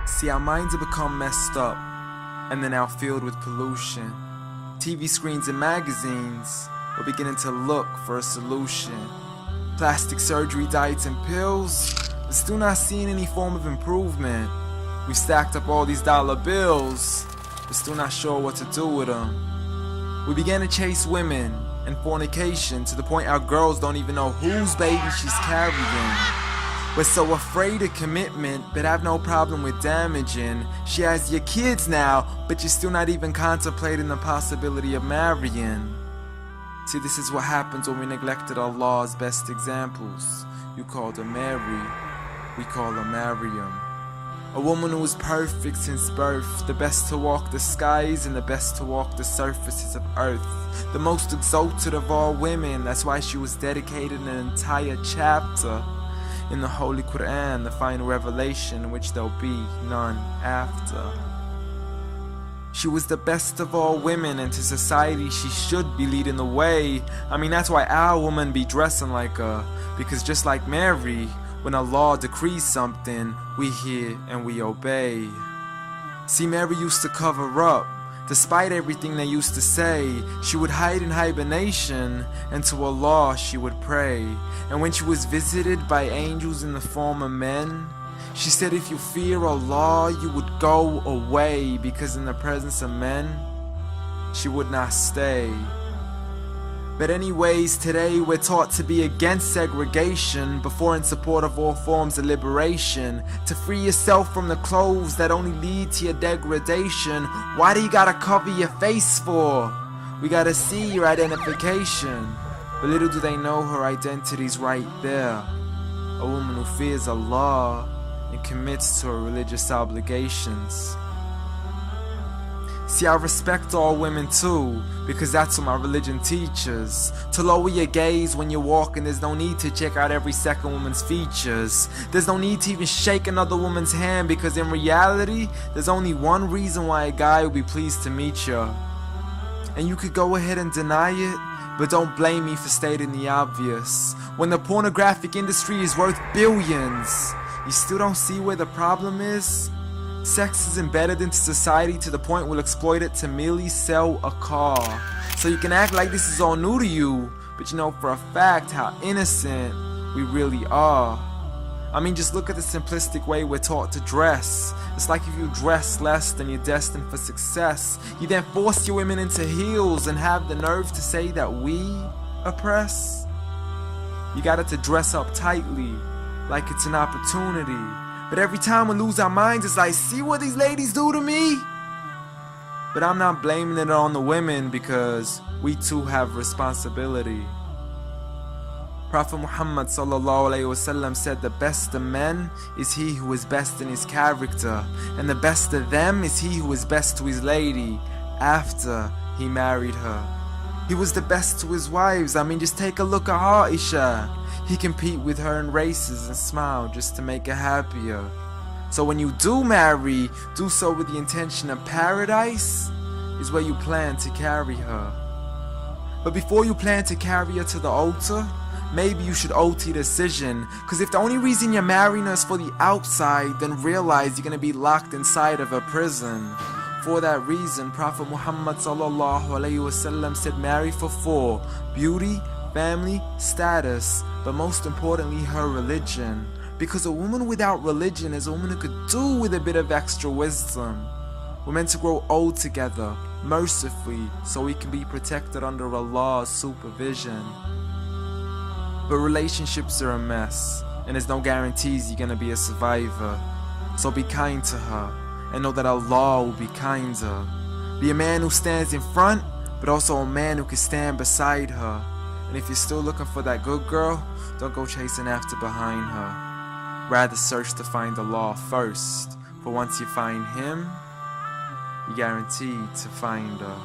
See, our minds have become messed up, and they're now filled with pollution. TV screens and magazines, we're beginning to look for a solution. Plastic surgery, diets, and pills, but still not seeing any form of improvement. We've stacked up all these dollar bills, but still not sure what to do with them. We began to chase women and fornication to the point our girls don't even know whose baby she's carrying. We're so afraid of commitment, but have no problem with damaging. She has your kids now, but you're still not even contemplating the possibility of marrying. See, this is what happens when we neglected Allah's best examples. You called her Mary, we call her Maryam. A woman who was perfect since birth, the best to walk the skies and the best to walk the surfaces of earth. The most exalted of all women, that's why she was dedicated an entire chapter in the Holy Quran, the final revelation in which there'll be none after. She was the best of all women, and to society she should be leading the way. I mean, that's why our women be dressing like her, because just like Mary, when Allah decrees something, we hear and we obey. See, Mary used to cover up. Despite everything they used to say, she would hide in hibernation, and to Allah she would pray. And when she was visited by angels in the form of men, she said if you fear Allah, you would go away, because in the presence of men, she would not stay. But anyways, today we're taught to be against segregation before in support of all forms of liberation. To free yourself from the clothes that only lead to your degradation. Why do you gotta cover your face for? We gotta see your identification. But little do they know her identity's right there. A woman who fears Allah and commits to her religious obligations. See, I respect all women too, because that's what my religion teaches. To lower your gaze when you're walking, there's no need to check out every second woman's features. There's no need to even shake another woman's hand, because in reality, there's only one reason why a guy would be pleased to meet you. And you could go ahead and deny it, but don't blame me for stating the obvious. When the pornographic industry is worth billions, you still don't see where the problem is? Sex is embedded into society to the point we'll exploit it to merely sell a car. So you can act like this is all new to you, but you know for a fact how innocent we really are. I mean, just look at the simplistic way we're taught to dress. It's like if you dress less, then you're destined for success. You then force your women into heels and have the nerve to say that we oppress. You got it to dress up tightly, like it's an opportunity. But every time we lose our minds, it's like, see what these ladies do to me? But I'm not blaming it on the women, because we too have responsibility. Prophet Muhammad ﷺ said the best of men is he who is best in his character, and the best of them is he who is best to his lady after he married her. He was the best to his wives. I mean, just take a look at Aisha. He compete with her in races and smile just to make her happier. So when you do marry, do so with the intention of paradise is where you plan to carry her. But before you plan to carry her to the altar, maybe you should OT decision. Cause if the only reason you're marrying her is for the outside, then realize you're gonna be locked inside of a prison. For that reason, Prophet Muhammad ﷺ said marry for 4: beauty, family, status, but most importantly her religion. Because a woman without religion is a woman who could do with a bit of extra wisdom. We're meant to grow old together, mercifully, so we can be protected under Allah's supervision. But relationships are a mess, and there's no guarantees you're gonna be a survivor. So be kind to her, and know that Allah will be kinder. Be a man who stands in front, but also a man who can stand beside her. And if you're still looking for that good girl, don't go chasing after behind her. Rather search to find Allah first, for once you find Him, you're guaranteed to find her.